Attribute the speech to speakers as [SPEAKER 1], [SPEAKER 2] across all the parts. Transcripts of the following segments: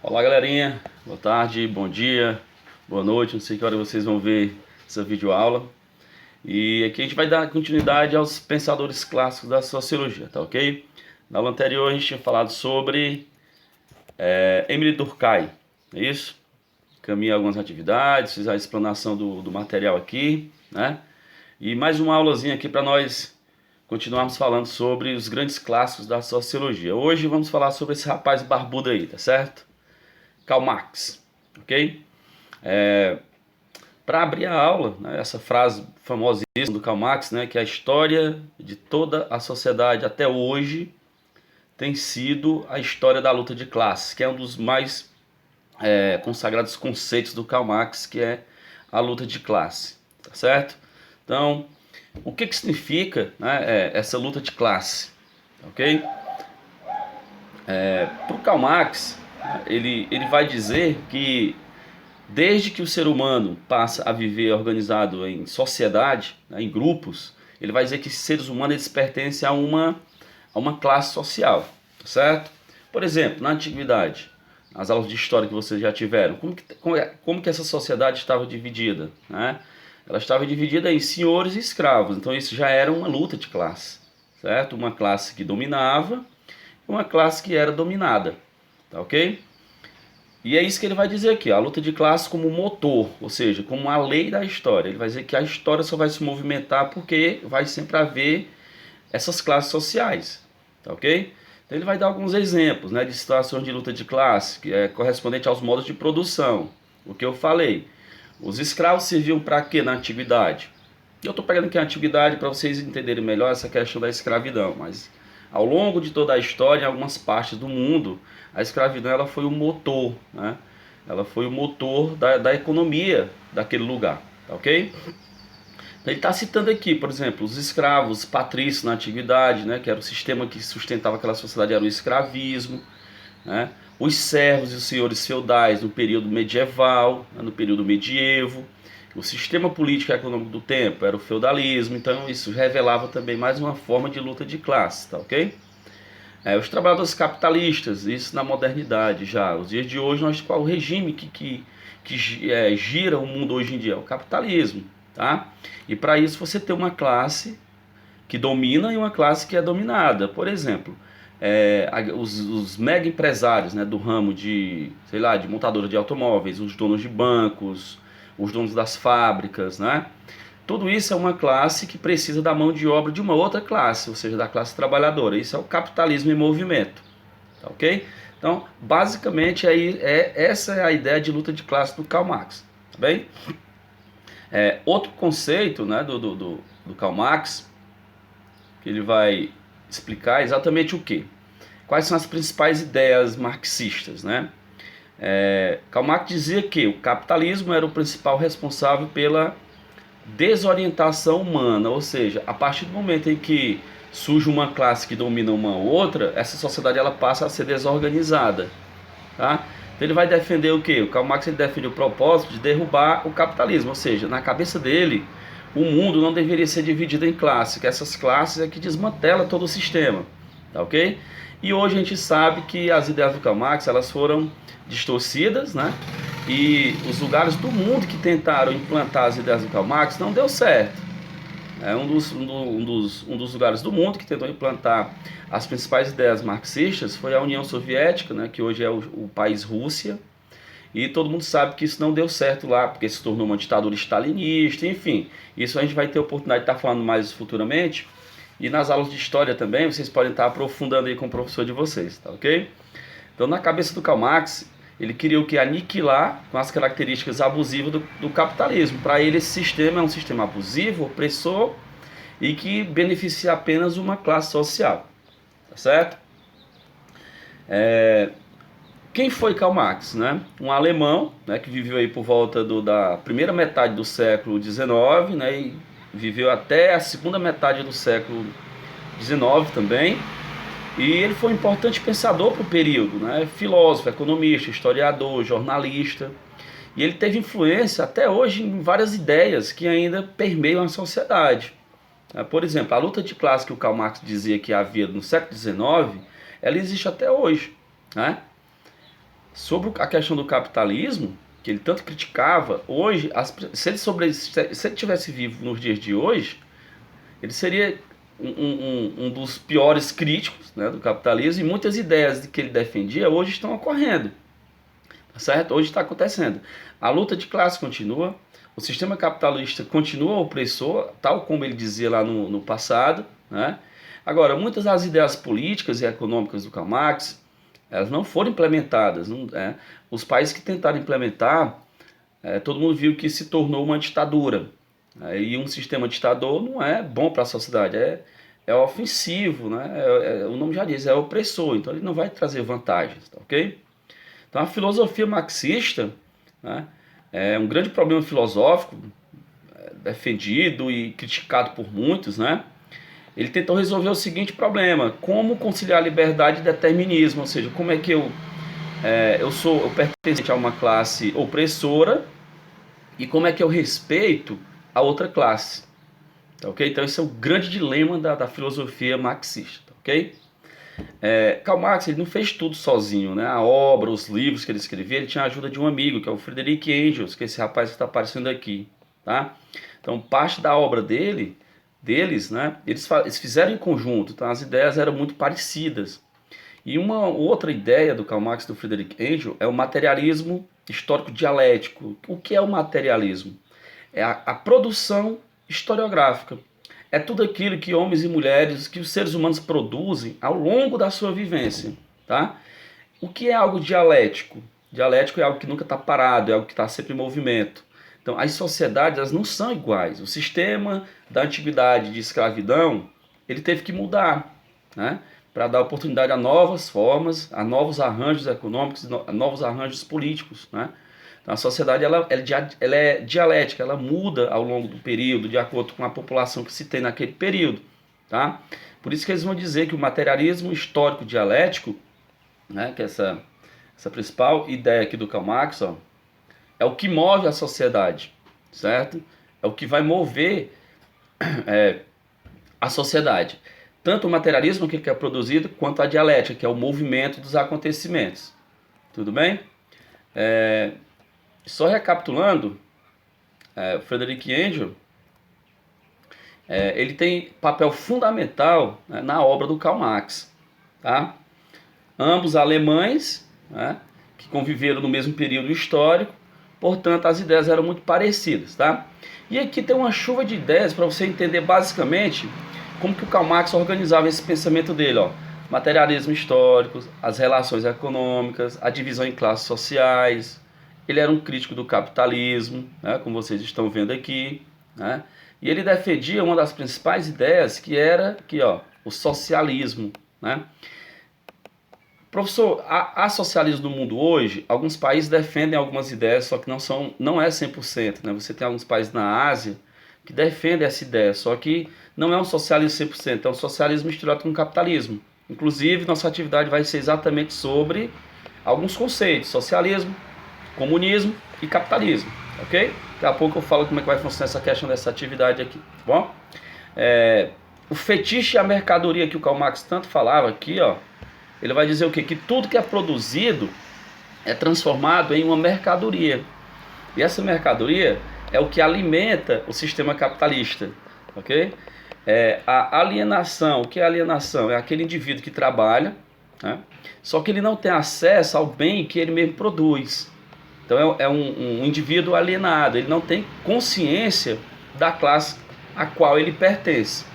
[SPEAKER 1] Olá galerinha, boa tarde, bom dia, boa noite, não sei que hora vocês vão ver essa videoaula. E aqui a gente vai dar continuidade aos pensadores clássicos da sociologia, tá ok? Na aula anterior a gente tinha falado sobre Émile Durkheim, é isso? Caminhei algumas atividades, fiz a explanação do material aqui, né? E mais uma aulazinha aqui para nós continuarmos falando sobre os grandes clássicos da sociologia. Hoje vamos falar sobre esse rapaz barbudo aí, tá certo? Karl Marx, ok? Para abrir a aula, né, essa frase famosíssima do Karl Marx, né, que a história de toda a sociedade até hoje tem sido a história da luta de classes, que é um dos mais consagrados conceitos do Karl Marx, que é a luta de classe, tá certo? Então, o que significa, né, essa luta de classe, ok? Para o Karl Marx, ele vai dizer que desde que o ser humano passa a viver organizado em sociedade, né, em grupos, ele vai dizer que esses seres humanos eles pertencem a uma classe social, tá certo? Por exemplo, na antiguidade, as aulas de história que vocês já tiveram, como que essa sociedade estava dividida, né? Ela estava dividida em senhores e escravos, então isso já era uma luta de classe, certo? Uma classe que dominava e uma classe que era dominada, tá ok? E é isso que ele vai dizer aqui, a luta de classe como motor, ou seja, como a lei da história. Ele vai dizer que a história só vai se movimentar porque vai sempre haver essas classes sociais, tá ok? Então ele vai dar alguns exemplos, né, de situações de luta de classe, que é correspondente aos modos de produção. O que eu falei, os escravos serviam para quê na antiguidade? Eu estou pegando aqui a antiguidade para vocês entenderem melhor essa questão da escravidão, mas ao longo de toda a história, em algumas partes do mundo, a escravidão ela foi o motor, né? Ela foi o motor da economia daquele lugar, tá ok? Ele está citando aqui, por exemplo, os escravos patrícios na antiguidade, né? Que era o sistema que sustentava aquela sociedade, era o escravismo, né? Os servos e os senhores feudais no período medieval, né? No período medievo. O sistema político e econômico do tempo era o feudalismo, então isso revelava também mais uma forma de luta de classe, tá ok? Os trabalhadores capitalistas, isso na modernidade já. Os dias de hoje, qual o regime que gira o mundo hoje em dia? É o capitalismo, tá? E para isso você tem uma classe que domina e uma classe que é dominada. Por exemplo, os mega empresários, né, do ramo de, sei lá, de montadora de automóveis, os donos de bancos, os donos das fábricas, né? Tudo isso é uma classe que precisa da mão de obra de uma outra classe, ou seja, da classe trabalhadora. Isso é o capitalismo em movimento, tá ok? Então, basicamente, essa é a ideia de luta de classe do Karl Marx, tá bem? Outro conceito, né, do Karl Marx, que ele vai explicar exatamente o quê? Quais são as principais ideias marxistas, né? Karl Marx dizia que o capitalismo era o principal responsável pela desorientação humana, ou seja, a partir do momento em que surge uma classe que domina uma outra, essa sociedade ela passa a ser desorganizada, tá? Então ele vai defender o quê? O Karl Marx ele defende o propósito de derrubar o capitalismo, ou seja, na cabeça dele, o mundo não deveria ser dividido em classes, que essas classes é que desmantela todo o sistema, tá ok? E hoje a gente sabe que as ideias do Karl Marx elas foram distorcidas, né? E os lugares do mundo que tentaram implantar as ideias do Karl Marx não deu certo. Um dos lugares do mundo que tentou implantar as principais ideias marxistas foi a União Soviética, né, que hoje é o país Rússia. E todo mundo sabe que isso não deu certo lá, porque se tornou uma ditadura stalinista, enfim. Isso a gente vai ter oportunidade de estar falando mais futuramente. E nas aulas de história também, vocês podem estar aprofundando aí com o professor de vocês, tá ok? Então, na cabeça do Karl Marx, ele queria o que? Aniquilar com as características abusivas do capitalismo. Para ele, esse sistema é um sistema abusivo, opressor e que beneficia apenas uma classe social. Tá certo? Quem foi Karl Marx? Né? Um alemão, né, que viveu aí por volta da primeira metade do século XIX, né, e viveu até a segunda metade do século XIX também. E ele foi um importante pensador para o período, né? Filósofo, economista, historiador, jornalista. E ele teve influência até hoje em várias ideias que ainda permeiam a sociedade. Por exemplo, a luta de classe que o Karl Marx dizia que havia no século XIX, ela existe até hoje, né? Sobre a questão do capitalismo, que ele tanto criticava, hoje, se ele tivesse vivo nos dias de hoje, ele seria um dos piores críticos, né, do capitalismo, e muitas ideias que ele defendia hoje estão ocorrendo, tá certo? Hoje está acontecendo. A luta de classe continua, o sistema capitalista continua opressor, tal como ele dizia lá no passado, né? Agora, muitas das ideias políticas e econômicas do Karl Marx, elas não foram implementadas. Os países que tentaram implementar, todo mundo viu que se tornou uma ditadura. E um sistema ditador não é bom para a sociedade, é ofensivo, né? O nome já diz, é opressor, então ele não vai trazer vantagens, tá, ok? Então a filosofia marxista, né, é um grande problema filosófico, defendido e criticado por muitos, né? Ele tentou resolver o seguinte problema: como conciliar liberdade e determinismo, ou seja, como é que eu pertenço a uma classe opressora e como é que eu respeito a outra classe, tá, ok? Então esse é o grande dilema da filosofia marxista, tá, ok? Karl Marx, ele não fez tudo sozinho, né? A obra, os livros que ele escrevia, ele tinha a ajuda de um amigo, que é o Friedrich Engels, que é esse rapaz que está aparecendo aqui, tá? Então parte da obra deles, né? Eles fizeram em conjunto, então as ideias eram muito parecidas. E uma outra ideia do Karl Marx e do Friedrich Engels é o materialismo histórico dialético. O que é o materialismo? É a produção historiográfica. É tudo aquilo que homens e mulheres, que os seres humanos produzem ao longo da sua vivência, tá? O que é algo dialético? Dialético é algo que nunca está parado, é algo que está sempre em movimento. Então, as sociedades, elas não são iguais. O sistema da antiguidade de escravidão, ele teve que mudar, né? Para dar oportunidade a novas formas, a novos arranjos econômicos, a novos arranjos políticos, né? Então, a sociedade ela é dialética, ela muda ao longo do período, de acordo com a população que se tem naquele período, tá? Por isso que eles vão dizer que o materialismo histórico dialético, né, que é essa principal ideia aqui do Karl Marx, ó, é o que move a sociedade, certo? É o que vai mover a sociedade. Tanto o materialismo que é produzido, quanto a dialética, que é o movimento dos acontecimentos. Tudo bem? Só recapitulando, o Friedrich Engels, ele tem papel fundamental, né, na obra do Karl Marx. Tá? Ambos alemães, né, que conviveram no mesmo período histórico, portanto as ideias eram muito parecidas. Tá? E aqui tem uma chuva de ideias para você entender basicamente como que o Karl Marx organizava esse pensamento dele. Ó. Materialismo histórico, as relações econômicas, a divisão em classes sociais. Ele era um crítico do capitalismo, né, como vocês estão vendo aqui, né, e ele defendia uma das principais ideias, que era aqui, ó, o socialismo. Né. Professor, há socialismo no mundo hoje? Alguns países defendem algumas ideias, só que não é 100%. Né. Você tem alguns países na Ásia que defendem essa ideia, só que não é um socialismo 100%, é um socialismo misturado com capitalismo. Inclusive, nossa atividade vai ser exatamente sobre alguns conceitos: socialismo, comunismo e capitalismo, ok? Daqui a pouco eu falo como é que vai funcionar essa questão dessa atividade aqui, tá bom? O fetiche e a mercadoria que o Karl Marx tanto falava aqui, ó, ele vai dizer o quê? Que tudo que é produzido é transformado em uma mercadoria. E essa mercadoria é o que alimenta o sistema capitalista, ok? A alienação, o que é alienação? É aquele indivíduo que trabalha, né, só que ele não tem acesso ao bem que ele mesmo produz. Então é um indivíduo alienado, ele não tem consciência da classe a qual ele pertence,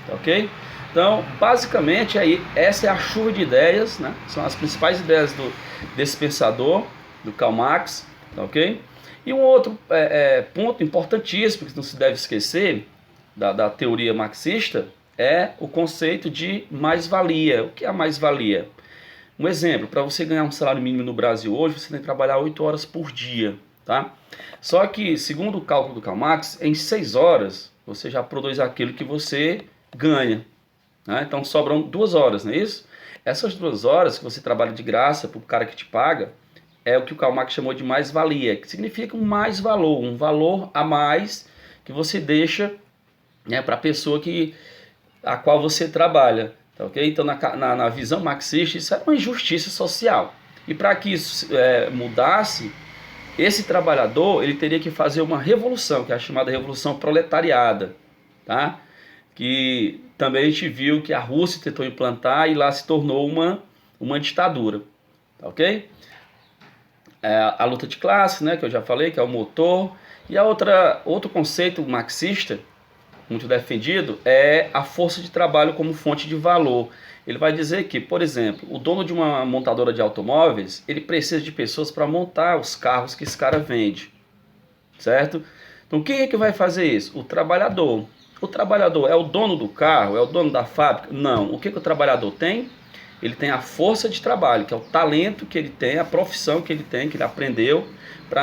[SPEAKER 1] ok? Então, basicamente, essa é a chuva de ideias, né? São as principais ideias desse pensador, do Karl Marx, ok? E um outro ponto importantíssimo que não se deve esquecer da teoria marxista é o conceito de mais-valia. O que é a mais-valia? Um exemplo: para você ganhar um salário mínimo no Brasil hoje, você tem que trabalhar 8 horas por dia, tá? Só que, segundo o cálculo do Karl Marx, em 6 horas você já produz aquilo que você ganha, né? Então sobram 2 horas, não é isso? Essas 2 horas que você trabalha de graça para o cara que te paga é o que o Karl Marx chamou de mais-valia, que significa um mais valor, um valor a mais que você deixa, né, para a pessoa a qual você trabalha. Tá, okay? Então, na visão marxista, isso é uma injustiça social. E para que isso mudasse, esse trabalhador ele teria que fazer uma revolução, que é a chamada revolução proletariada, tá? Que também a gente viu que a Rússia tentou implantar e lá se tornou uma ditadura, tá ok? A luta de classe, né, que eu já falei, que é o motor. E outro conceito marxista, muito defendido, é a força de trabalho como fonte de valor. Ele vai dizer que, por exemplo, o dono de uma montadora de automóveis, ele precisa de pessoas para montar os carros que esse cara vende, certo? Então quem é que vai fazer isso? O trabalhador. O trabalhador é o dono do carro, é o dono da fábrica? Não. O que o trabalhador tem? Ele tem a força de trabalho, que é o talento que ele tem, a profissão que ele tem, que ele aprendeu,